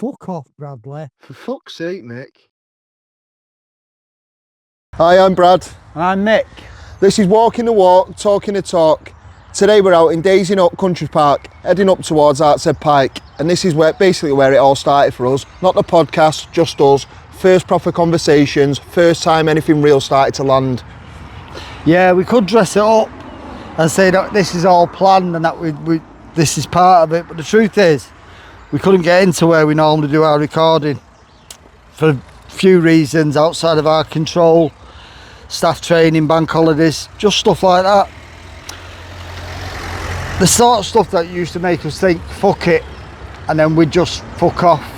Fuck off, Bradley. For fuck's sake, Mick. Hi, I'm Brad. And I'm Mick. This is Walking the Walk, Talking the Talk. Today we're out in Daisy Nut Country Park, heading up towards Artshead Pike, and this is basically where it all started for us. Not the podcast, just us. First proper conversations, first time anything real started to land. Yeah, we could dress it up and say that this is all planned and that this is part of it, but the truth is, we couldn't get into where we normally do our recording for a few reasons outside of our control. Staff training, bank holidays, just stuff like that. The sort of stuff that used to make us think, fuck it, and then we'd just fuck off.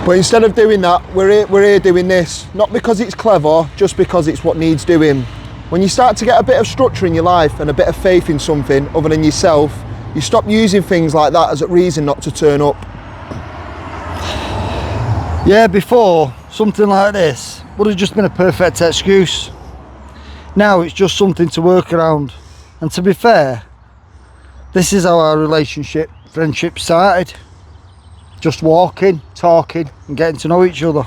But instead of doing that, we're here doing this. Not because it's clever, just because it's what needs doing. When you start to get a bit of structure in your life and a bit of faith in something other than yourself, you stop using things like that as a reason not to turn up. Yeah, before, something like this would have just been a perfect excuse. Now it's just something to work around. And to be fair, this is how our friendship started. Just walking, talking and getting to know each other.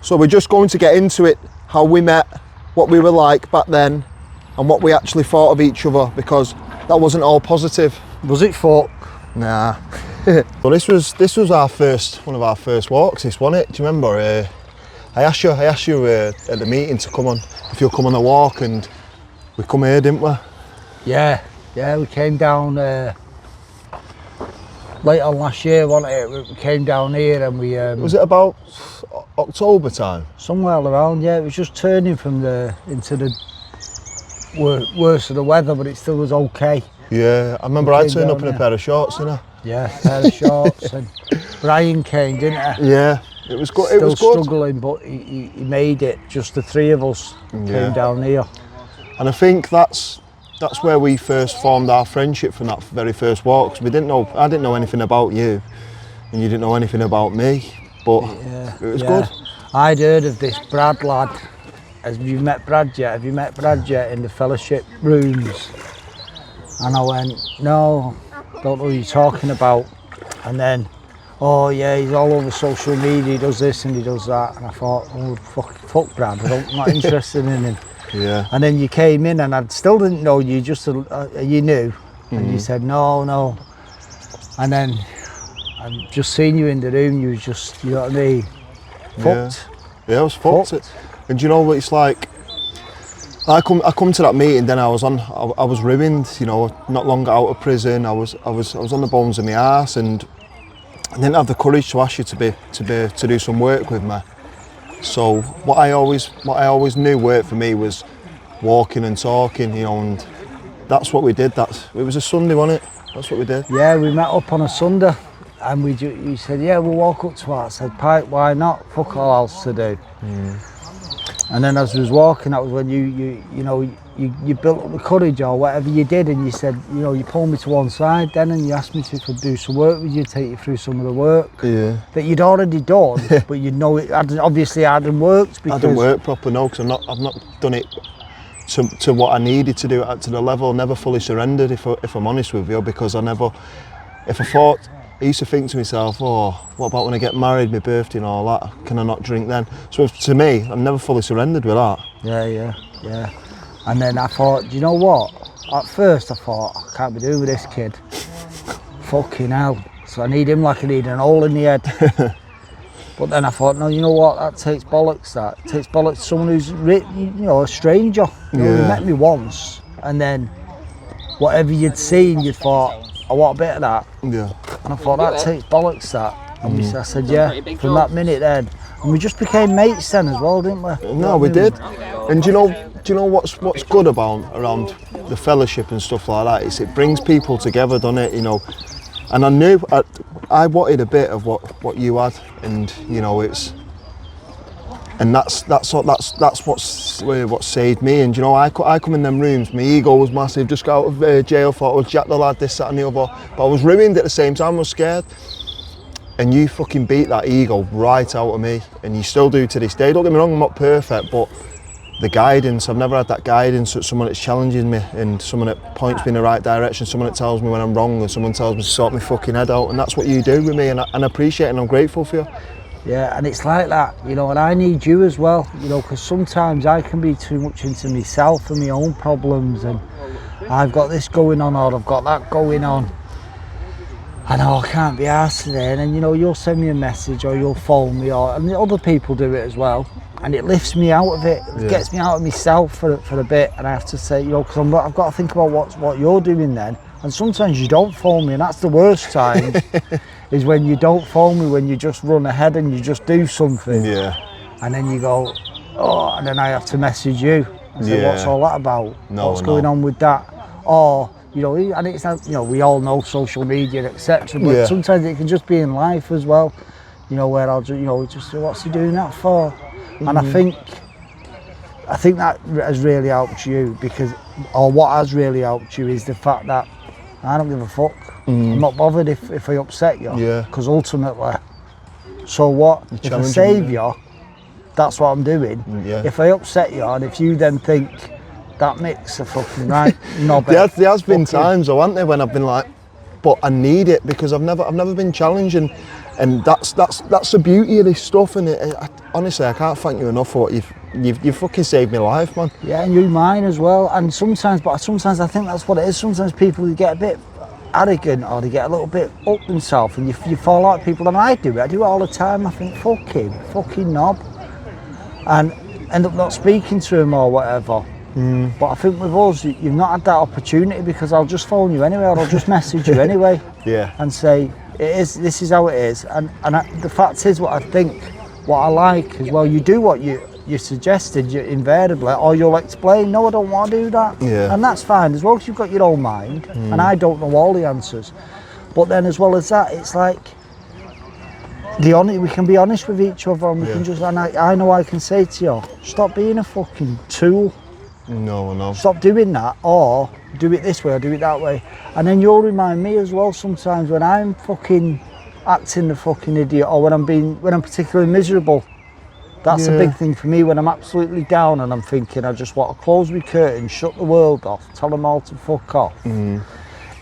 So we're just going to get into it, how we met, what we were like back then and what we actually thought of each other, because that wasn't all positive. Was it fuck? Nah. Well, this was one of our first walks, this wasn't it? Do you remember? I asked you at the meeting to come on, if you'll come on a walk, and we come here, didn't we? Yeah, we came down late on last year, wasn't it? We came down here and we... was it about October time? Somewhere around, yeah. It was just turning from into the worst of the weather, but it still was okay. Yeah, I remember I turned up in a pair of shorts, didn't I? Yeah, a pair of shorts, and Brian came, didn't he? Yeah, it was good. Still struggling, but he made it. Just the three of us came down here. And I think that's where we first formed our friendship, from that very first walk. 'Cause I didn't know anything about you, and you didn't know anything about me, but it was good. I'd heard of this Brad lad. Have you met Brad yet? Have you met Brad yet in the fellowship rooms? And I went, no, don't know what you're talking about. And then, oh yeah, he's all over social media, he does this and he does that. And I thought, oh fuck Brad, I'm not interested in him. Yeah. And then you came in and I still didn't know you, just you knew. And you said, no. And then I've just seen you in the room, you was just, you know what I mean? Fucked. Yeah, I was fucked. And you know what it's like? I come to that meeting, then I was ruined, you know, not long out of prison. I was on the bones of my arse, and I didn't have the courage to ask you to do some work with me. So what I always knew worked for me was walking and talking, you know, and that's what we did. It was a Sunday, wasn't it? That's what we did. Yeah, we met up on a Sunday, and you said, yeah, we'll walk up to Artshead Pike. Why not? Fuck all else to do. And then as we was walking, that was when you built up the courage or whatever you did, and you said, you know, you pulled me to one side then and you asked me if I could do some work with you, take you through some of the work that you'd already done, but you know it obviously hadn't worked because... I didn't work properly, no, because I've not done it to what I needed to do, to the level. I never fully surrendered, if I'm honest with you, because I used to think to myself, oh, what about when I get married, my birthday and all that? Can I not drink then? So to me, I've never fully surrendered with that. Yeah. And then I thought, do you know what? At first I thought, I can't be doing with this kid. Fucking hell. So I need him like I need an hole in the head. But then I thought, no, you know what? That takes bollocks, It takes bollocks to someone who's, a stranger. You met me once, and then whatever you'd seen, you'd thought, I want a bit of that. Yeah. And I thought, that takes bollocks, And I said, yeah, from that minute then. And we just became mates then as well, didn't we? No, we did. And do you know what's good around the fellowship and stuff like that? Is it brings people together, doesn't it? You know, and I knew I wanted a bit of what you had, and you know that's what saved me. And you know, I come in them rooms, my ego was massive, just got out of jail, thought I was Jack the Lad, this, that and the other, but I was ruined at the same time, I was scared. And you fucking beat that ego right out of me, and you still do to this day. Don't get me wrong, I'm not perfect, but the guidance. I've never had that guidance, someone that's challenging me and someone that points me in the right direction, someone that tells me when I'm wrong and someone tells me to sort my fucking head out, and that's what you do with me, and I appreciate it and I'm grateful for you. Yeah, and it's like that, you know, and I need you as well, you know, because sometimes I can be too much into myself and my own problems, and I've got this going on or I've got that going on. I know I can't be arsed today, and then, you know, you'll send me a message or you'll phone me, and the other people do it as well, and it lifts me out of it. It gets me out of myself for a bit, and I have to say, you know, because I've got to think about what you're doing then, and sometimes you don't phone me, and that's the worst time, is when you don't phone me, when you just run ahead and you just do something, and then you go, oh, and then I have to message you and say, what's all that about? What's going on with that? Or, you know, and it's not, you know, we all know social media, etc. But sometimes it can just be in life as well, you know, where I'll just, you know, just say, what's he doing that for? And I think that has really helped you, because, or what has really helped you is the fact that I don't give a fuck. I'm not bothered if I upset you, because ultimately, so what? If I save you, that's what I'm doing. If I upset you, and if you then think that Mick's a fucking right knobhead. There has been times though, haven't there, when I've been like, but I need it, because I've never been challenged, and that's the beauty of this stuff. And honestly, I can't thank you enough for what you've fucking saved my life, man. Yeah, and you mine as well. And sometimes I think that's what it is. Sometimes people get a bit arrogant, or they get a little bit up themselves, and you fall out with people. And I do it all the time. I think, fucking knob, and end up not speaking to him or whatever. But I think with us, you've not had that opportunity, because I'll just phone you anyway, or I'll just message you anyway, and say, this is how it is. And the fact is, what I like as well, you do what you suggested, you invariably, or you'll explain, no, I don't want to do that, and that's fine, as long as you've got your own mind, and I don't know all the answers. But then as well as that, it's like, we can be honest with each other, and we can just, and I know I can say to you, stop being a fucking tool. No. Stop doing that, or do it this way or do it that way. And then you'll remind me as well sometimes when I'm fucking acting the fucking idiot, or when I'm particularly miserable. That's a big thing for me, when I'm absolutely down and I'm thinking I just want to close my curtain, shut the world off, tell them all to fuck off. And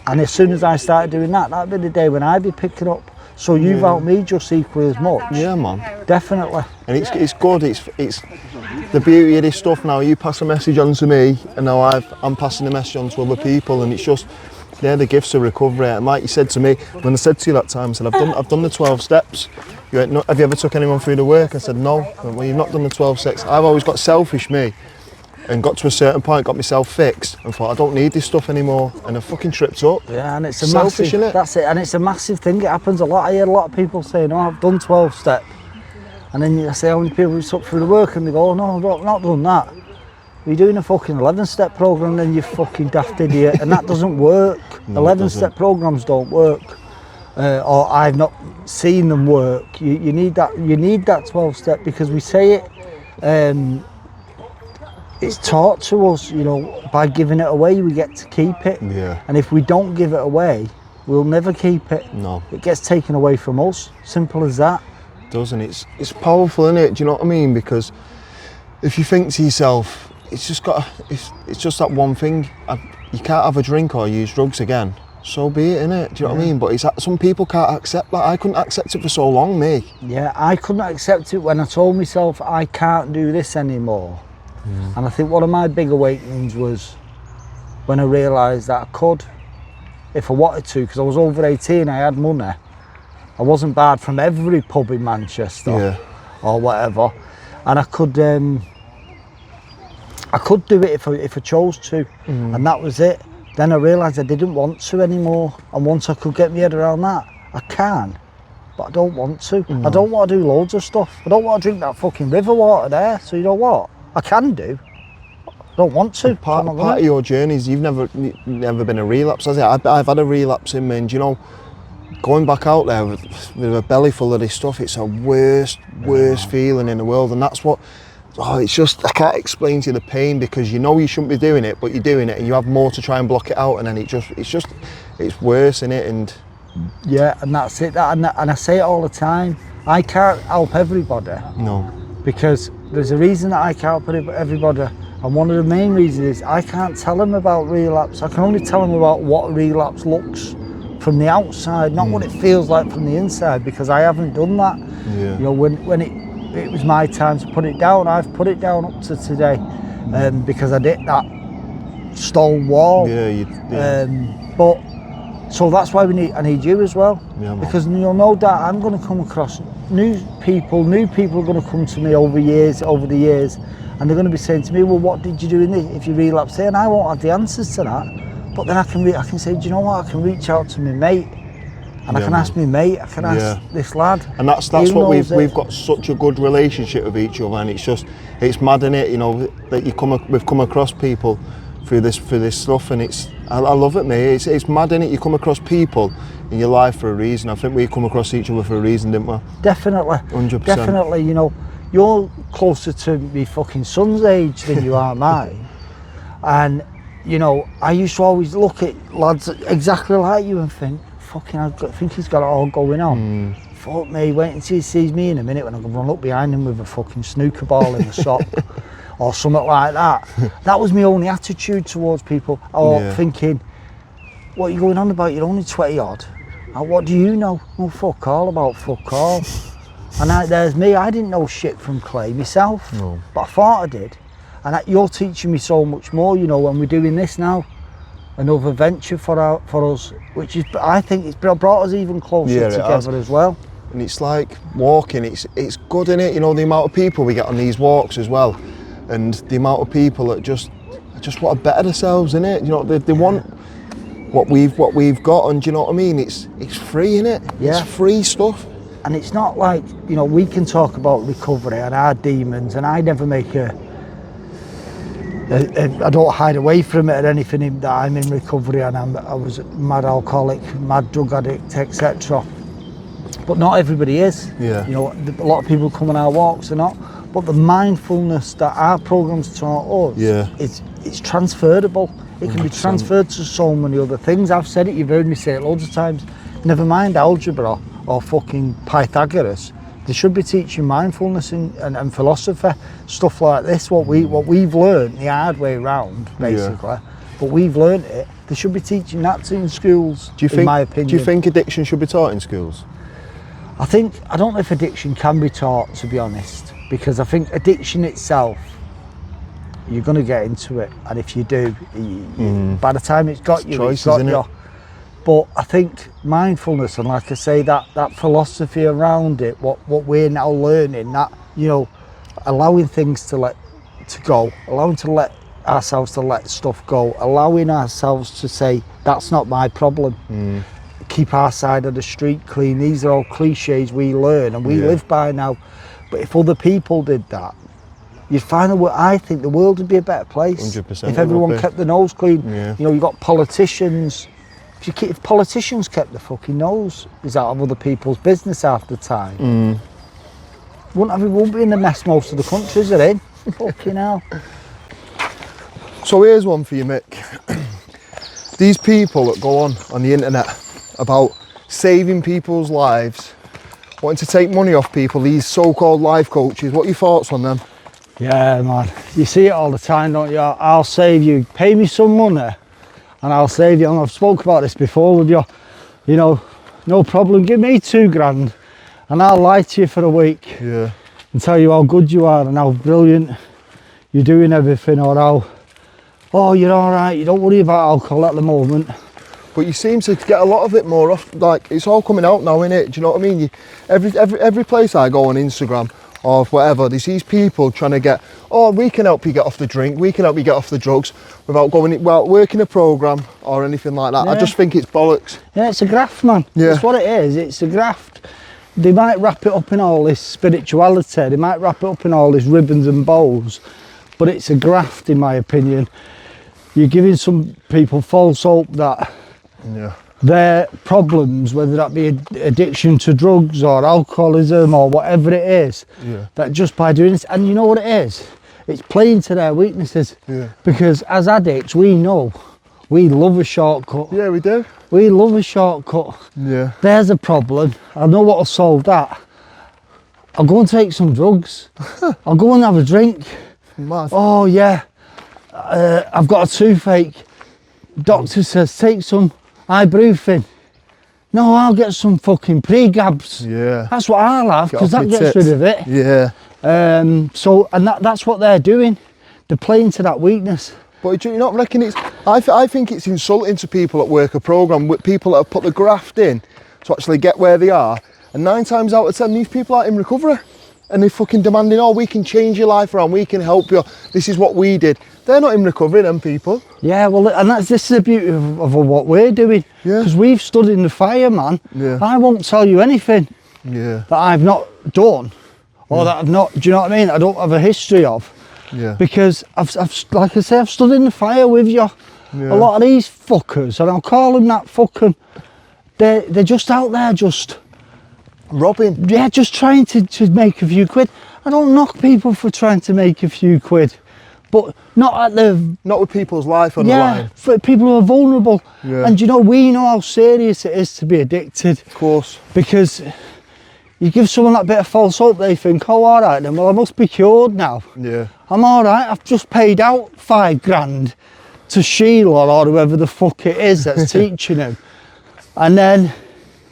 as soon as I started doing that, that'd be the day when I'd be picking up. So you've helped me just equally as much. Yeah, man. Definitely. And it's good. It's the beauty of this stuff now. You pass a message on to me, and now I'm passing the message on to other people, and it's just, the gifts of recovery. And like you said to me, when I said to you that time, I said, I've done the 12 steps. You went, no, have you ever took anyone through the work? I said, no. I went, well, you've not done the 12 steps. I've always got selfish, me, and got to a certain point, got myself fixed, and thought, I don't need this stuff anymore, and I fucking tripped up. Yeah, and it's a selfish, massive, innit? That's it, and it's a massive thing. It happens a lot. I hear a lot of people saying, oh, I've done 12 steps. And then you say, how many people you took through the work? And they go, oh, no, I've not done that. You're doing a fucking 11-step program, then you fucking daft idiot, and that doesn't work. 11-step programs don't work, or I've not seen them work. You need that 12-step, because we say it. It's taught to us, you know, by giving it away, we get to keep it. Yeah. And if we don't give it away, we'll never keep it. No. It gets taken away from us. Simple as that. It does, and it's powerful, isn't it? Do you know what I mean? Because if you think to yourself, it's just that one thing. You can't have a drink or use drugs again. So be it, innit? Do you know what I mean? But some people can't accept that. I couldn't accept it for so long, me. Yeah, I couldn't accept it when I told myself I can't do this anymore. And I think one of my big awakenings was when I realised that I could, if I wanted to, because I was over 18, I had money. I wasn't barred from every pub in Manchester or whatever, and I could do it if I chose to, and that was it. Then I realised I didn't want to anymore, and once I could get my head around that, I can, but I don't want to. I don't want to do loads of stuff. I don't want to drink that fucking river water there, so you know what? I can do. I don't want to. Part of your journey is you've never been a relapse, has it? I've had a relapse in me, and you know, going back out there with a belly full of this stuff, it's a worst feeling in the world, and that's what. Oh, it's just, I can't explain to you the pain, because you know you shouldn't be doing it, but you're doing it, and you have more to try and block it out, and then it's worse, in it, and yeah, and that's it. And I say it all the time. I can't help everybody. No. because there's a reason that I can't put it with everybody, and one of the main reasons is I can't tell them about relapse. I can only tell them about what relapse looks from the outside, not what it feels like from the inside, because I haven't done that. Yeah. You know, when it was my time to put it down, I've put it down up to today, because I did that stone wall. But so that's why I need you as well, because you'll know that I'm going to come across new people are going to come to me over the years, and they're going to be saying to me, well, what did you do if you relapsed there? And I won't have the answers to that, but then I can say, do you know what, I can reach out to my mate, and I can ask my mate, I can ask this lad, and that's what we've got such a good relationship with each other, and it's mad, isn't it, you know, that we've come across people through this stuff, and I love it, mate. It's mad, innit? You come across people in your life for a reason. I think we come across each other for a reason, didn't we? Definitely. 100%. Definitely, you know, you're closer to me fucking son's age than you are mine. And, you know, I used to always look at lads exactly like you and think, fucking, I think he's got it all going on. Fuck me, wait until he sees me in a minute when I can run up behind him with a fucking snooker ball in the sock. Or something like that. That was my only attitude towards people. Or thinking, what are you going on about? You're only 20 odd. What do you know? Oh, fuck all about fuck all. And there's me, I didn't know shit from clay myself. No. But I thought I did. And you're teaching me so much more, you know, when we're doing this now. Another venture for us, which is, I think it's brought us even closer together as well. And it's like walking, it's good, innit? You know, the amount of people we get on these walks as well. And the amount of people that just want to better themselves, innit? You know, they want what we've got, and do you know what I mean? It's free, innit? Yeah. It's free stuff. And it's not like, you know, we can talk about recovery and our demons, and I never make I don't hide away from it or anything that I'm in recovery and I was a mad alcoholic, mad drug addict, etc. But not everybody is. Yeah. You know, a lot of people come on our walks are not. But the mindfulness that our program's taught us, it's transferable. It can 100%. Be transferred to so many other things. I've said it, you've heard me say it loads of times. Never mind algebra or fucking Pythagoras. They should be teaching mindfulness and philosophy, stuff like this. What we've learned the hard way round, basically. Yeah. But we've learned it. They should be teaching that in schools. In my opinion. Do you think addiction should be taught in schools? I don't know if addiction can be taught, to be honest. Because I think addiction itself, you're going to get into it, and if you do, by the time it's got you, it's got you. But I think mindfulness, and like I say, that philosophy around it, what we're now learning, that, you know, allowing things to go, allowing to let ourselves to let stuff go, allowing ourselves to say that's not my problem. Keep our side of the street clean. These are all cliches we learn and we live by now. But if other people did that, you'd find I think the world would be a better place. 100%. If everyone kept the nose clean. You know, you've got politicians. If politicians kept the fucking nose out of other people's business half the time, we wouldn't be in the mess most of the countries are in. Fucking hell. So here's one for you, Mick. These people that go on the internet about saving people's lives, wanting to take money off people, these so-called life coaches, what are your thoughts on them? Yeah, man, you see it all the time, don't you? I'll save you, pay me some money and I'll save you. And I've spoke about this before with you, you know, no problem, give me $2,000 and I'll lie to you for a week and tell you how good you are and how brilliant you're doing everything, or how, oh, you're all right, you don't worry about alcohol at the moment. But you seem to get a lot of it more off, like it's all coming out now, innit? Do you know what I mean? Every place I go on Instagram or whatever, there's these people trying to get, oh, we can help you get off the drink, we can help you get off the drugs without working a programme or anything like that. I just think it's bollocks. Yeah, it's a graft, man. That's what it is, it's a graft. They might wrap it up in all this spirituality, they might wrap it up in all this ribbons and bows, but it's a graft in my opinion. You're giving some people false hope that their problems, whether that be addiction to drugs or alcoholism or whatever it is, that just by doing this, and you know what it is? It's playing to their weaknesses. Because as addicts, we know we love a shortcut. Yeah, we do. We love a shortcut. Yeah. There's a problem. I know what'll solve that. I'll go and take some drugs. I'll go and have a drink. Mad. Oh yeah, I've got a toothache. Doctor says take some ibuprofen. No, I'll get some fucking pre-gabs. Yeah. That's what I'll have, because that gets rid of it. Yeah. And that's what they're doing. They're playing to that weakness. But do you not reckon it's... I think it's insulting to people that work a programme with people that have put the graft in to actually get where they are. And 9 times out of 10, these people aren't in recovery. And they're fucking demanding, oh, we can change your life around, we can help you. This is what we did. They're not in recovery, them people. Yeah, well, and this is the beauty of what we're doing. Yeah. Because we've stood in the fire, man. Yeah. I won't tell you anything Yeah. that I've not done, or that I've not, do you know what I mean? I don't have a history of. Yeah. Because I've like I say, I've stood in the fire with you. Yeah. A lot of these fuckers, and I'll call them that, fucking, they're just out there just robbing. Yeah, just trying to make a few quid. I don't knock people for trying to make a few quid, but not with people's life on the line. For people who are vulnerable. Yeah. And we know how serious it is to be addicted. Of course. Because you give someone that bit of false hope, they think, oh, all right then, well, I must be cured now. Yeah. I'm all right, I've just paid out 5 grand to Sheila or whoever the fuck it is that's teaching him. And then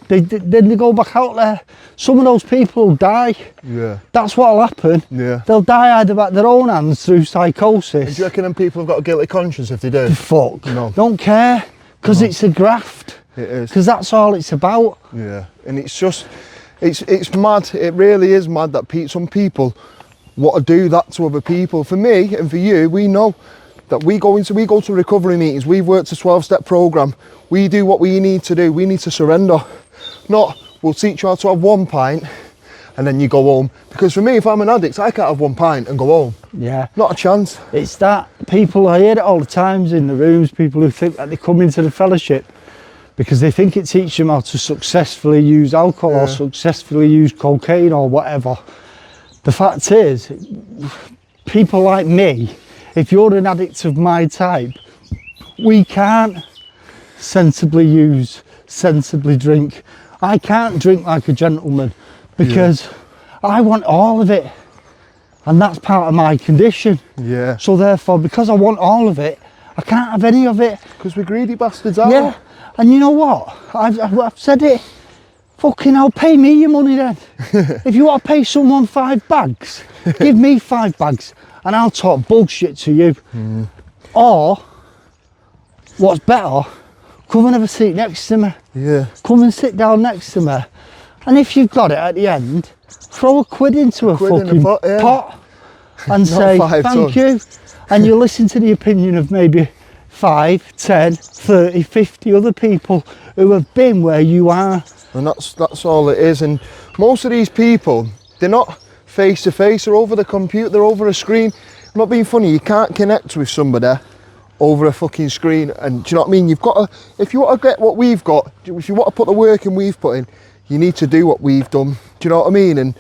they go back out there. Some of those people will die. Yeah. That's what'll happen. Yeah. They'll die either by their own hands through psychosis. And do you reckon them people have got a guilty conscience if they do? Fuck. No. Don't care. Because it's a graft. It is. Because that's all it's about. Yeah. And it's just, it's mad. It really is mad that some people want to do that to other people. For me and for you, we know that we go to recovery meetings. We've worked a 12-step program. We do what we need to do. We need to surrender. Not, we'll teach you how to have 1 pint and then you go home. Because for me, if I'm an addict, I can't have 1 pint and go home. Yeah. Not a chance. It's that people, I hear it all the times in the rooms, people who think that they come into the fellowship because they think it teaches them how to successfully use alcohol or successfully use cocaine or whatever. The fact is, people like me, if you're an addict of my type, we can't sensibly use, sensibly drink. I can't drink like a gentleman because I want all of it, and that's part of my condition. Yeah. So therefore, because I want all of it, I can't have any of it. Because we're greedy bastards, aren't Yeah. And you know what? I've said it. Fucking hell, pay me your money then. If you want to pay someone 5 bags, give me 5 bags and I'll talk bullshit to you. Or, what's better, come and have a seat next to me. Yeah. Come and sit down next to me. And if you've got it at the end, throw a quid into a fucking pot and say, thank you. And you listen to the opinion of maybe 5, 10, 30, 50 other people who have been where you are. And that's all it is. And most of these people, they're not face to face, they're over the computer, they're over a screen. I'm not being funny, you can't connect with somebody over a fucking screen. And do you know what I mean? You've got to, if you want to get what we've got, if you want to put the work in we've put in, you need to do what we've done. Do you know what I mean? And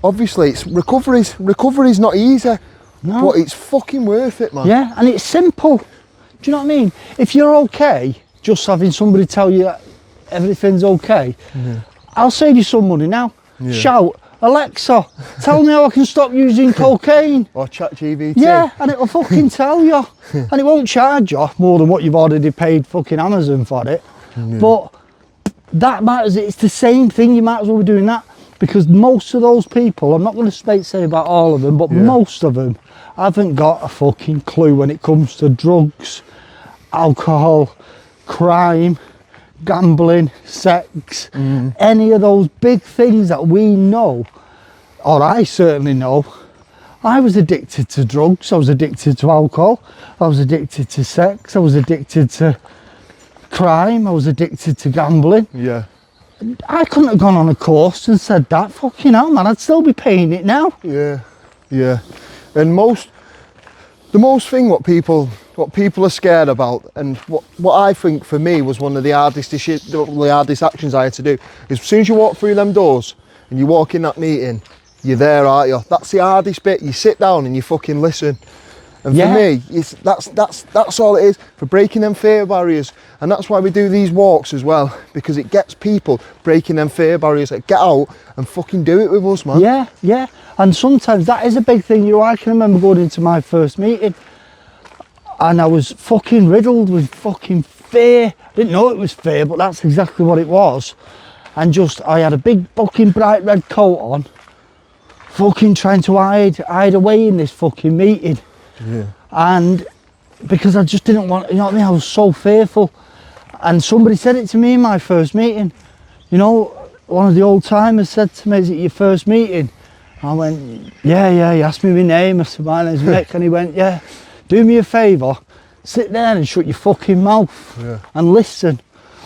obviously it's recovery's not easy, but it's fucking worth it, man. Yeah, and it's simple. Do you know what I mean? If you're okay, just having somebody tell you that everything's okay, I'll save you some money now. Shout, Alexa, tell me how I can stop using cocaine. Or ChatGPT. Yeah, and it'll fucking tell you. And it won't charge you more than what you've already paid fucking Amazon for it. But that matters, it's the same thing, you might as well be doing that. Because most of those people, I'm not going to say about all of them, but most of them haven't got a fucking clue when it comes to drugs, alcohol, crime, gambling, sex, any of those big things that we know, or I certainly know. I was addicted to drugs, I was addicted to alcohol, I was addicted to sex, I was addicted to crime, I was addicted to gambling. Yeah. I couldn't have gone on a course and said that, fucking hell man, I'd still be paying it now. Yeah, yeah. And the most thing what people are scared about, and what I think for me was one of the hardest actions I had to do, is as soon as you walk through them doors and you walk in that meeting, you're there, aren't you? That's the hardest bit. You sit down and you fucking listen. And for me, that's all it is, for breaking them fear barriers. And that's why we do these walks as well, because it gets people breaking them fear barriers. Like, get out and fucking do it with us, man. Yeah, yeah. And sometimes that is a big thing. You know, I can remember going into my first meeting and I was fucking riddled with fucking fear. I didn't know it was fear, but that's exactly what it was. And just, I had a big fucking bright red coat on, fucking trying to hide away in this fucking meeting. Yeah. And because I just didn't want, you know what I mean, I was so fearful. And somebody said it to me in my first meeting. You know, one of the old timers said to me, is it your first meeting? I went, yeah, he asked me my name. I said, my name's Mick. And he went, yeah, do me a favour, sit there and shut your fucking mouth and listen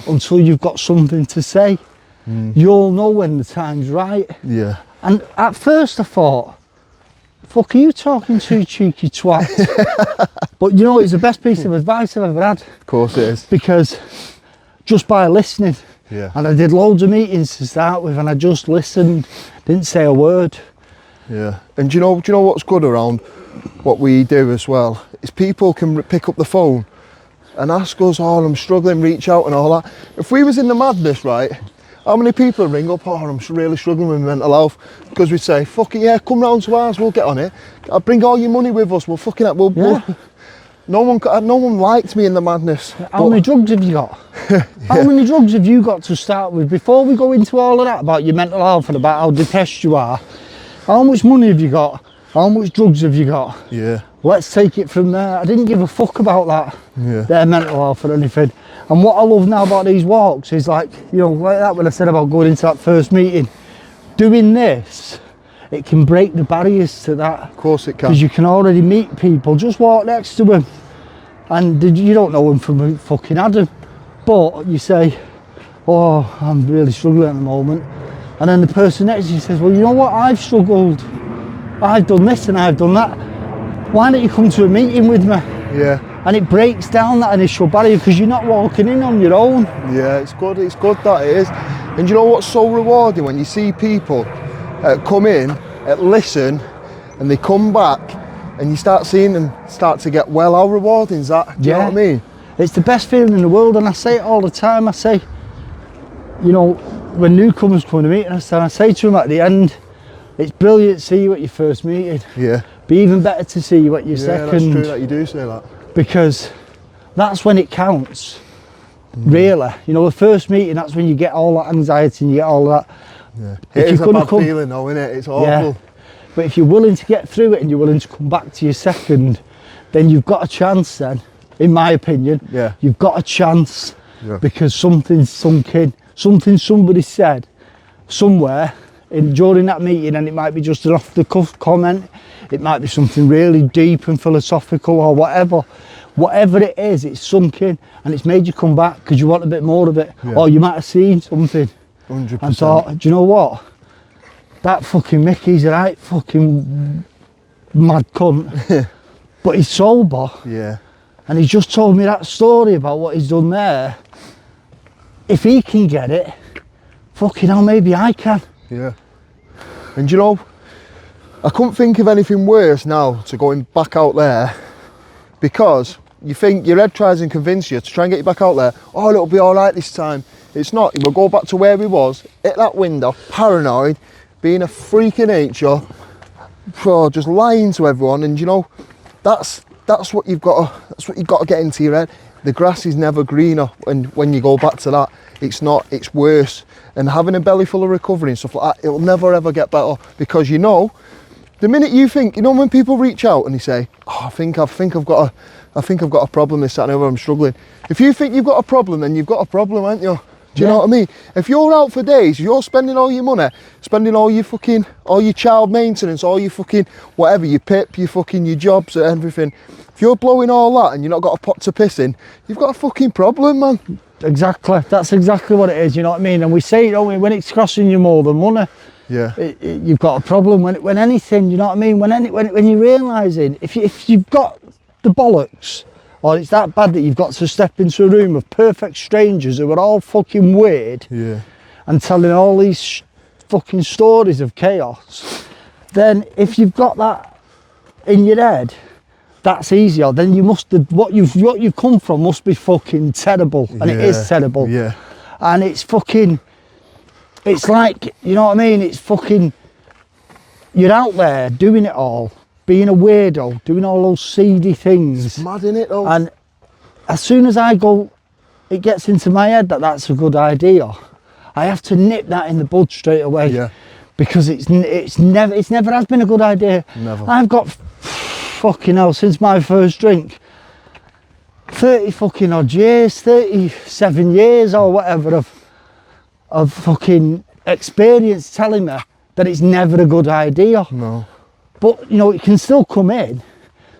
until you've got something to say. You'll know when the time's right. Yeah. And at first I thought, fuck are you talking to, cheeky twat? But you know, it's the best piece of advice I've ever had. Of course it is. Because just by listening, and I did loads of meetings to start with, and I just listened, didn't say a word. Yeah. And do you know what's good around what we do as well? Is people can pick up the phone and ask us, oh, I'm struggling, reach out and all that. If we was in the madness, right, how many people would ring up, oh, I'm really struggling with mental health? Because we'd say, fuck it, yeah, come round to ours, we'll get on it. I'll bring all your money with us, we'll fucking, no one liked me in the madness. How many drugs have you got? How many drugs have you got to start with? Before we go into all of that about your mental health and about how depressed you are, how much money have you got? How much drugs have you got? Yeah. Let's take it from there. I didn't give a fuck about that, their mental health or anything. And what I love now about these walks is, like, you know, like that when I said about going into that first meeting, doing this, it can break the barriers to that. Of course it can. Because you can already meet people, just walk next to them. And you don't know them from a fucking Adam. But you say, oh, I'm really struggling at the moment. And then the person next to you says, well, you know what, I've struggled. I've done this and I've done that. Why don't you come to a meeting with me? Yeah. And it breaks down that initial barrier because you're not walking in on your own. Yeah, it's good that it is. And you know what's so rewarding when you see people come in, listen, and they come back and you start seeing them start to get well. How rewarding is that? Do you know what I mean? It's the best feeling in the world, and I say it all the time. I say, you know, when newcomers come to meeting us, and I say to them at the end, it's brilliant to see you at your first meeting. Yeah. Be even better to see you at your second. Yeah, that's true that you do say that. Because that's when it counts, really. You know, the first meeting, that's when you get all that anxiety and you get all that. Yeah. It is a bad feeling though, isn't it? It's awful. Yeah. But if you're willing to get through it and you're willing to come back to your second, then you've got a chance then, in my opinion. Yeah. You've got a chance because something's sunk in, something somebody said somewhere during that meeting, and it might be just an off-the-cuff comment, it might be something really deep and philosophical or whatever. Whatever it is, it's sunk in and it's made you come back because you want a bit more of it. Yeah. Or you might have seen something 100%. And thought, do you know what? That fucking Mickey's a right fucking mad cunt. But he's sober. Yeah. And he's just told me that story about what he's done there. If he can get it, fucking hell, maybe I can. Yeah. And you know, I couldn't think of anything worse now to going back out there, because you think your head tries and convince you to try and get you back out there. Oh, it'll be all right this time. It's not. We'll go back to where we was, hit that window, paranoid, being a freak of nature, just lying to everyone. And you know, that's what you've got to get into your head. The grass is never greener, and when you go back to that, it's not. It's worse. And having a belly full of recovery and stuff like that, it'll never ever get better, because you know, the minute you think, you know, when people reach out and they say, oh, I think I've got a problem this, that and the other, I'm struggling. If you think you've got a problem, then you've got a problem, haven't you? Do you know what I mean? If you're out for days, you're spending all your money, spending all your child maintenance, all your fucking whatever, your PIP, your jobs and everything. If you're blowing all that and you've not got a pot to piss in, you've got a fucking problem, man. Exactly. That's exactly what it is. You know what I mean? And we say, don't we, when it's costing you more than money, you've got a problem. When anything, you know what I mean? When you're realising, if you've got the bollocks, or it's that bad that you've got to step into a room of perfect strangers who are all fucking weird, and telling all these fucking stories of chaos, then if you've got that in your head, that's easier, then you must have, what you've come from must be fucking terrible, and it is terrible. Yeah. And it's fucking, it's like, you know what I mean? It's fucking, you're out there doing it all, being a weirdo, doing all those seedy things. It's mad, innit, though? And as soon as I go, it gets into my head that that's a good idea, I have to nip that in the bud straight away. Yeah. Because it's never has been a good idea. Never. I've got fucking hell, since my first drink, 30 fucking odd years, 37 years or whatever of fucking experience telling me that it's never a good idea. No. But you know, it can still come in,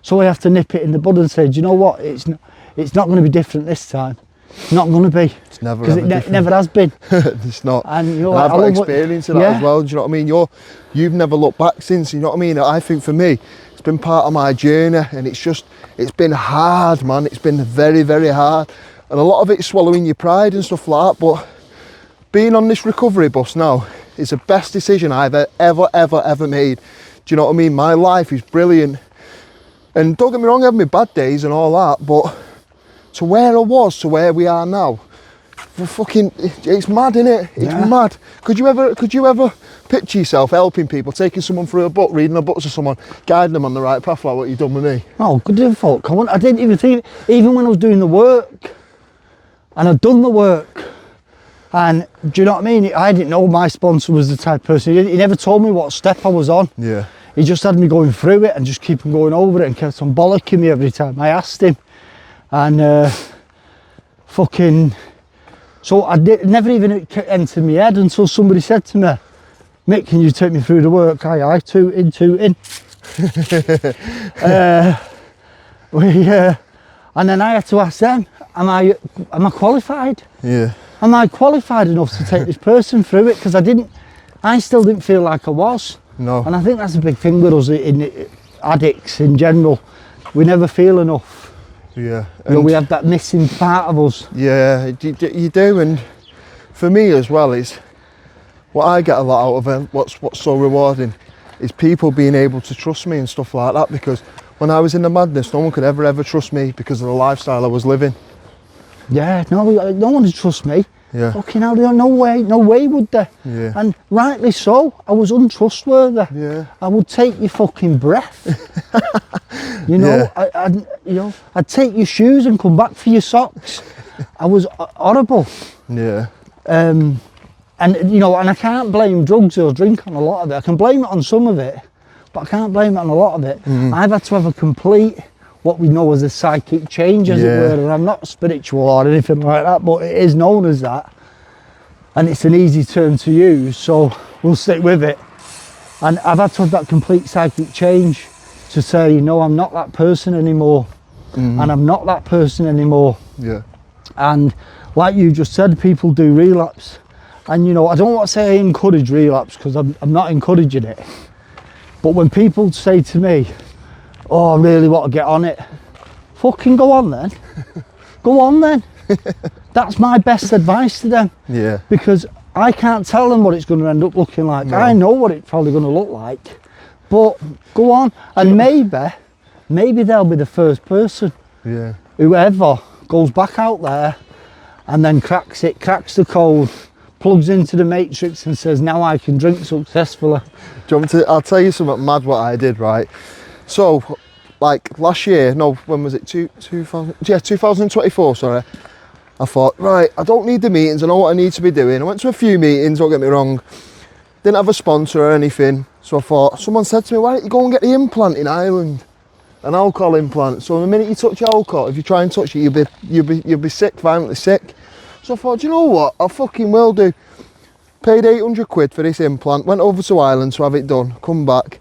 so I have to nip it in the bud and say, do you know what, it's not going to be different this time. It's not going to be. It's never, because it never has been. It's not. And you know, and I've got experience of that as well. Do you know what I mean? You've never looked back since. You know what I mean? I think for me, it's been part of my journey, and it's been hard, man. It's been very, very hard, and a lot of it's swallowing your pride and stuff like that. But being on this recovery bus now is the best decision I've ever made. Do you know what I mean? My life is brilliant, and don't get me wrong, I have my bad days and all that, but to where I was to where we are now, it's mad, innit? It's mad. Could you ever picture yourself helping people, taking someone through a book, reading a book to someone, guiding them on the right path like what you've done with me? Oh, good fuck. I didn't even think, even when I was doing the work, and I'd done the work, and do you know what I mean? I didn't know my sponsor was the type of person. He never told me what step I was on. Yeah. He just had me going through it and just keep on going over it and kept on bollocking me every time I asked him. And so it never even entered my head until somebody said to me, Mick, can you take me through the work? Aye, toot in. And then I had to ask them, am I qualified? Yeah. Am I qualified enough to take this person through it? Because I still didn't feel like I was. No. And I think that's a big thing with us in addicts in general. We never feel enough. Yeah. You know, we have that missing part of us. Yeah, you do, and for me as well, is what I get a lot out of it, what's so rewarding, is people being able to trust me and stuff like that, because when I was in the madness, no one could ever trust me because of the lifestyle I was living. Yeah, no one would trust me. Yeah. Fucking hell, no way would they? Yeah. And rightly so, I was untrustworthy. Yeah. I would take your fucking breath. You know, Yeah. I'd take your shoes and come back for your socks. I was horrible. Yeah. And you know, and I can't blame drugs or drink on a lot of it. I can blame it on some of it, but I can't blame it on a lot of it. I've had to have a complete, what we know as a psychic change, as it were, and I'm not spiritual or anything like that, but it is known as that, and it's an easy term to use, so we'll stick with it. And I've had to have that complete psychic change to say, no, I'm not that person anymore, and I'm not that person anymore. Yeah. And like you just said, people do relapse, and you know, I don't want to say I encourage relapse, because I'm not encouraging it, but when people say to me, oh, I really want to get on it, fucking go on then. Go on then. That's my best advice to them. Yeah. Because I can't tell them what it's going to end up looking like. No. I know what it's probably going to look like, but go on. And maybe they'll be the first person, whoever goes back out there and then cracks the code, plugs into the matrix and says, now I can drink successfully. Do you want me to, I'll tell you something mad what I did, right? So, like last year, no, when was it? 2024, sorry. I thought, right, I don't need the meetings, I know what I need to be doing. I went to a few meetings, don't get me wrong. Didn't have a sponsor or anything. So I thought, someone said to me, why don't you go and get the implant in Ireland? An alcohol implant. So the minute you touch alcohol, if you try and touch it, you'll be sick, violently sick. So I thought, do you know what? I fucking will do. Paid 800 quid for this implant, went over to Ireland to have it done, come back.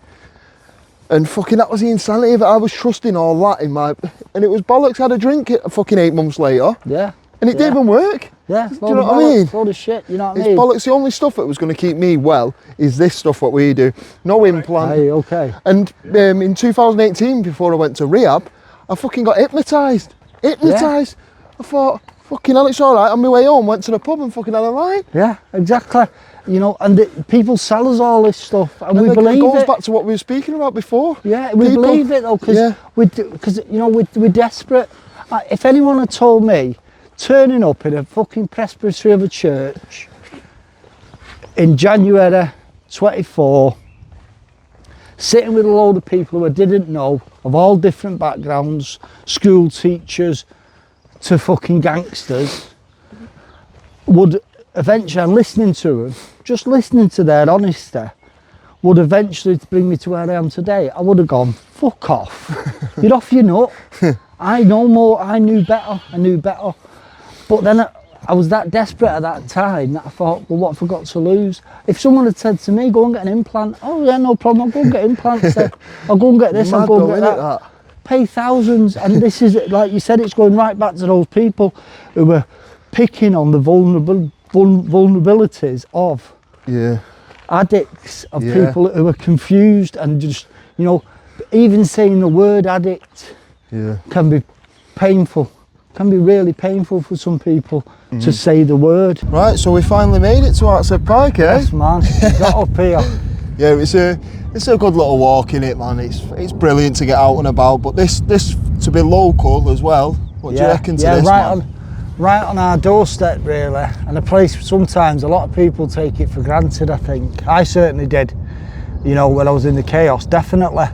And fucking that was the insanity of it. I was trusting all that in my, and it was bollocks. I had a drink fucking 8 months later. Yeah. And it didn't even work. Yeah. Do you know what I mean? Load of shit, you know what I It's mean? bollocks. The only stuff that was going to keep me well is this stuff what we do. No implant. Hey, okay. And in 2018, before I went to rehab, I fucking got hypnotised. Hypnotised. I thought, fucking hell, it's all right. On my way home, went to the pub and fucking had a line. Yeah, exactly. you know, and people sell us all this stuff, and we believe it. It goes it. back to what we were speaking about before. Yeah, we believe it though, because you know, we're desperate. If anyone had told me, turning up in a fucking presbytery of a church in January 24, sitting with a load of people who I didn't know, of all different backgrounds, school teachers to fucking gangsters, would eventually, and listening to them, just listening to their honesty, would eventually bring me to where I am today. I would have gone, fuck off, you're off your nut. I know more, I knew better. But then I was that desperate at that time that I thought, well, what have I got to lose? If someone had said to me, go and get an implant, oh yeah, no problem, I'll go and get implants. I'll go and get this, I'll go and get that. Pay thousands, and this is, like you said, it's going right back to those people who were picking on the vulnerabilities of addicts, of people who are confused, and just, you know, even saying the word addict can be painful, can be really painful for some people to say the word. Right, so we finally made it to Artshead Pike, eh? Yes, man, we got up here. Yeah, it's a good little walk in it, man. It's brilliant to get out and about, but this to be local as well. What do you reckon to this, man? Right on our doorstep, really, and a place sometimes a lot of people take it for granted. I think I certainly did. You know, when I was in the chaos, definitely.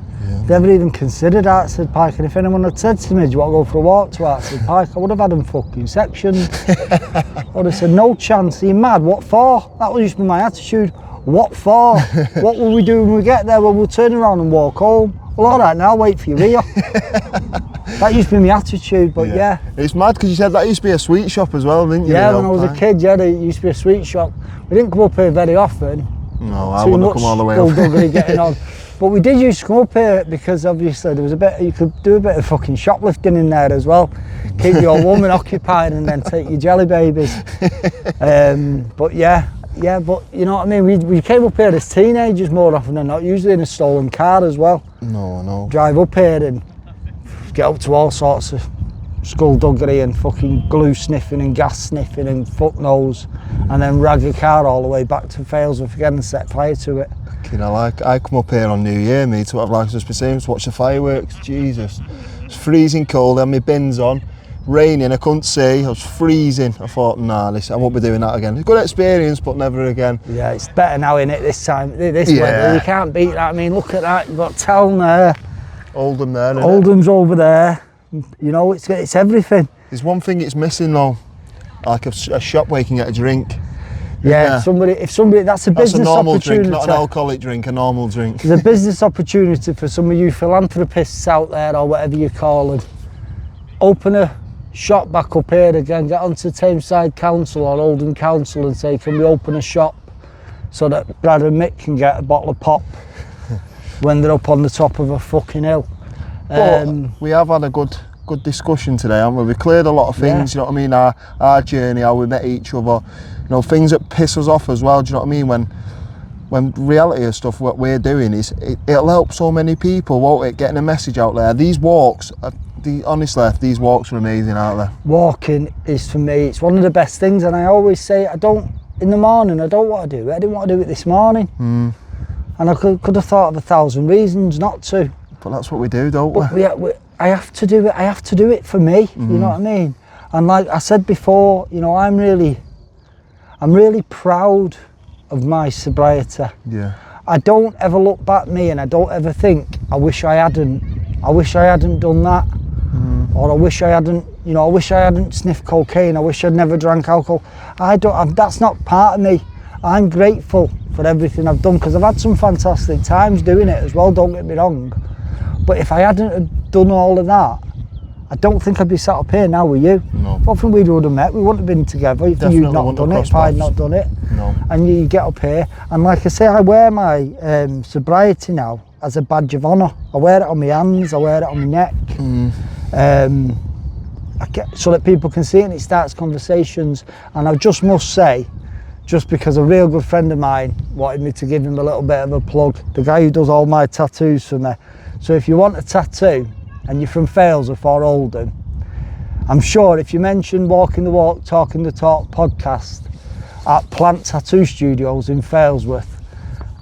Never even considered Artshead Pike, and if anyone had said to me, do you want to go for a walk to Artshead Pike, I would have had them fucking sectioned. I would have said, no chance, are you mad? What for? That would used to be my attitude. What for? What will we do when we get there? Well, we'll turn around and walk home. Well, all right, now I'll wait for you here. That used to be my attitude, but yeah. It's mad because you said that used to be a sweet shop as well, didn't you? Yeah, when I was a kid, yeah, there used to be a sweet shop. We didn't come up here very often. No, I wouldn't come all the way up. Getting on. But we did used to come up here because obviously there was a bit, you could do a bit of fucking shoplifting in there as well. Keep your woman occupied and then take your jelly babies. But yeah, but you know what I mean? We came up here as teenagers more often than not, usually in a stolen car as well. No, I know. Drive up here and get up to all sorts of skullduggery and fucking glue sniffing and gas sniffing and fuck knows, and then rag a car all the way back to Failsworth again and set fire to it. You know, like I come up here on New Year, mate, to what I've like just been saying, to watch the fireworks. Jesus, it's freezing cold, I had my bins on, raining, I couldn't see, I was freezing. I thought, nah, I won't be doing that again. Good experience, but never again. Yeah, it's better now, innit, this time, this weather, you can't beat that. I mean, look at that, you've got Town there. Oldham there, innit? Oldham's over there. You know, it's everything. There's one thing it's missing though, like a shop where you can get a drink. Yeah, if somebody, that's a business a normal opportunity. Drink, not an alcoholic drink, a normal drink. There's a business opportunity for some of you philanthropists out there, or whatever you call them. Open a shop back up here again, get onto Tameside Council or Oldham Council and say, can we open a shop so that Brad and Mick can get a bottle of pop when they're up on the top of a fucking hill. But we have had a good discussion today, haven't we? We cleared a lot of things, you know what I mean? Our journey, how we met each other, you know, things that piss us off as well, do you know what I mean? When reality of stuff, what we're doing is, it'll help so many people, won't it? Getting a message out there. These walks, honestly, these walks are amazing, aren't they? Walking is, for me, it's one of the best things, and I always say, in the morning, I don't want to do it. I didn't want to do it this morning. And I could have thought of 1,000 reasons not to. But that's what we do, don't we? I have to do it. I have to do it for me. You know what I mean? And like I said before, you know, I'm really proud of my sobriety. Yeah. I don't ever look back at me and I don't ever think, I wish I hadn't done that. Or I wish I hadn't sniffed cocaine. I wish I'd never drank alcohol. That's not part of me. I'm grateful for everything I've done, because I've had some fantastic times doing it as well, don't get me wrong. But if I hadn't have done all of that, I don't think I'd be sat up here now with you. No. I don't think we would have met. We wouldn't have been together if you'd not done it, if I'd not done it. No. And you get up here, and like I say, I wear my sobriety now as a badge of honour. I wear it on my hands, I wear it on my neck. So that people can see it and it starts conversations. And I just must say, just because a real good friend of mine wanted me to give him a little bit of a plug, the guy who does all my tattoos for me. So if you want a tattoo and you're from Failsworth or Oldham, I'm sure if you mention Walking the Walk, Talking the Talk podcast, at Plant Tattoo Studios in Failsworth,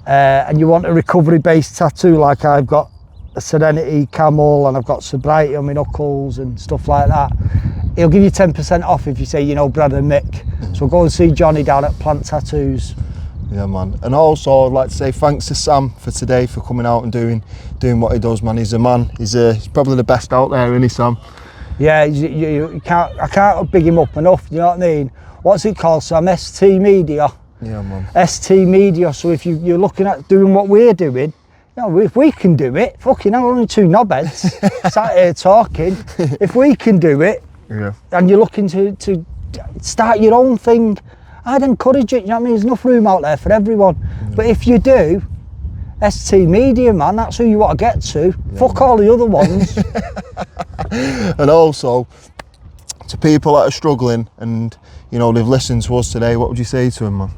and you want a recovery-based tattoo, like I've got a Serenity Camel and I've got Sobriety on my knuckles and stuff like that, he'll give you 10% off if you say, you know, Brad and Mick. So go and see Johnny down at Plant Tattoos. Yeah, man. And also, I'd like to say thanks to Sam for today, for coming out and doing what he does, man. He's a man. He's probably the best out there, isn't he, Sam? Yeah, you can't. I can't big him up enough. You know what I mean? What's it called, Sam? ST Media. Yeah, man. ST Media. So if you're looking at doing what we're doing, you know, if we can do it, fucking hell, we're only two knobheads sat here talking. If we can do it, yeah, and you're looking to start your own thing, I'd encourage it. You know what I mean? There's enough room out there for everyone. Yeah. But if you do, ST Media, man, that's who you want to get to. Yeah, fuck man. All the other ones. And also, to people that are struggling and, you know, they've listened to us today, what would you say to them, man?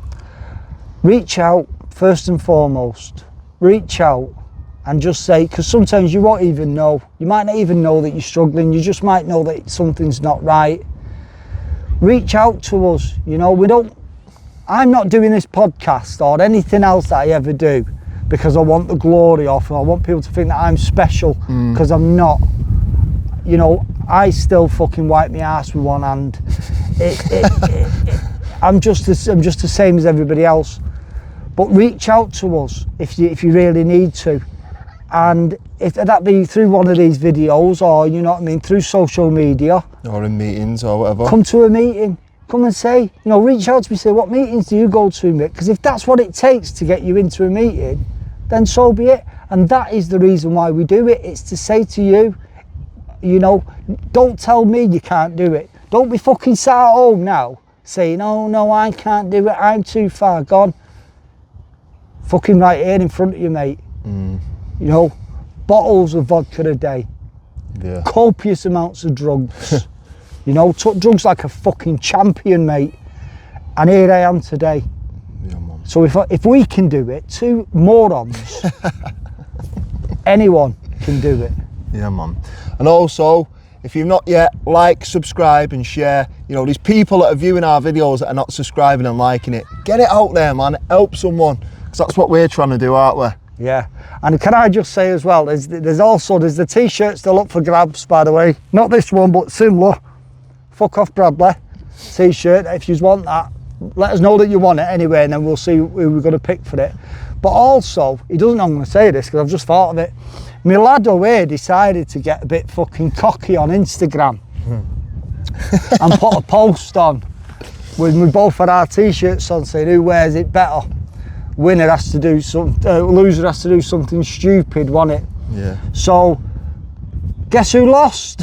Reach out, first and foremost. Reach out and just say, because sometimes you won't even know. You might not even know that you're struggling. You just might know that something's not right. Reach out to us. You know, I'm not doing this podcast or anything else that I ever do because I want the glory off, or I want people to think that I'm special, because I'm not. You know, I still fucking wipe my ass with one hand. I'm just the same as everybody else. But reach out to us if you really need to. And if that be through one of these videos, or, you know what I mean, through social media. Or in meetings or whatever. Come to a meeting. Come and say, you know, reach out to me, say, what meetings do you go to, Mick? Because if that's what it takes to get you into a meeting, then so be it. And that is the reason why we do it. It's to say to you, you know, don't tell me you can't do it. Don't be fucking sat at home now saying, oh no, I can't do it, I'm too far gone. Fucking right here in front of you, mate. You know, bottles of vodka a day, yeah, copious amounts of drugs. You know, took drugs like a fucking champion, mate. And here I am today. Yeah, man. So if we can do it, two morons, anyone can do it. Yeah, man. And also, if you've not yet, like, subscribe and share. You know, these people that are viewing our videos that are not subscribing and liking it, get it out there, man. Help someone, because that's what we're trying to do, aren't we? Yeah. And can I just say as well, there's the t-shirt still up for grabs, by the way. Not this one, but similar. Fuck off Bradley t-shirt. If you want that, let us know that you want it anyway, and then we'll see who we're going to pick for it. But also, he doesn't know I'm going to say this because I've just thought of it. My lad away decided to get a bit fucking cocky on Instagram and put a post on with we both had our t-shirts on saying who wears it better. Winner has to do loser has to do something stupid, wasn't it? Yeah. So, guess who lost?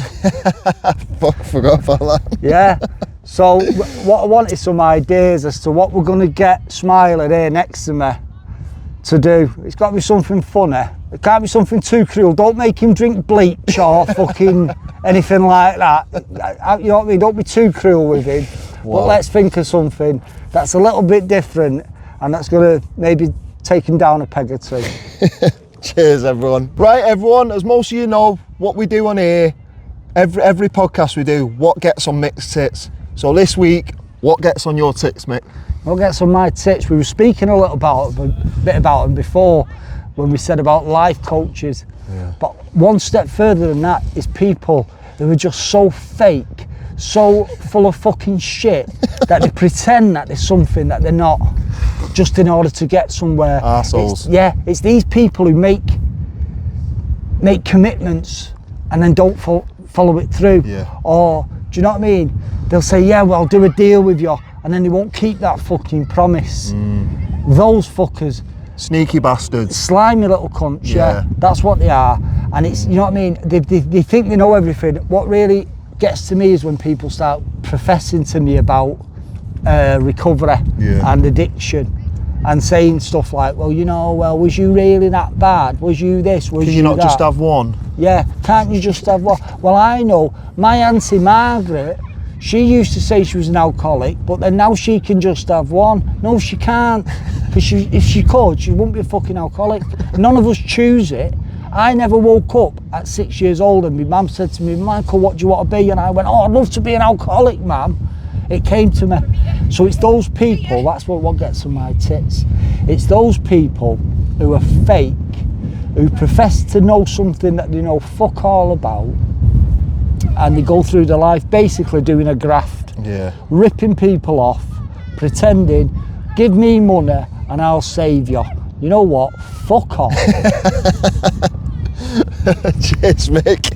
Forgot about that. Yeah. So, what I want is some ideas as to what we're going to get Smiler here next to me to do. It's got to be something funny. It can't be something too cruel. Don't make him drink bleach or fucking anything like that. You know what I mean? Don't be too cruel with him. Wow. But let's think of something that's a little bit different and that's going to maybe take him down a peg or two. Cheers, everyone. Right, everyone, as most of you know, what we do on here, every podcast we do, what gets on Mick's tits. So this week, what gets on your tits, Mick? What gets on my tits? We were speaking a bit about them before when we said about life coaches. Yeah. But one step further than that is people who are just so fake, so full of fucking shit that they pretend that there's something that they're not, just in order to get somewhere. Arseholes. It's these people who make commitments and then don't follow it through. Yeah. Or, do you know what I mean? They'll say, yeah, well, I'll do a deal with you, and then they won't keep that fucking promise. Those fuckers. Sneaky bastards. Slimy little cunts, yeah. That's what they are. And it's, you know what I mean? They think they know everything. What really gets to me is when people start professing to me about recovery and addiction and saying stuff like, well, you know, well, was you really that bad? Was you this? Was you not that? just have one? Yeah, can't you just have one? Well, I know my Auntie Margaret, she used to say she was an alcoholic, but then now she can just have one. No, she can't. Because if she could, she wouldn't be a fucking alcoholic. None of us choose it. I never woke up at 6 years old and my mum said to me, Michael, what do you want to be? And I went, oh, I'd love to be an alcoholic, ma'am. It came to me. So it's those people, that's what gets on my tits. It's those people who are fake, who profess to know something that they know fuck all about, and they go through their life basically doing a graft, ripping people off, pretending, give me money and I'll save you. You know what? Fuck off. Cheers, Mick.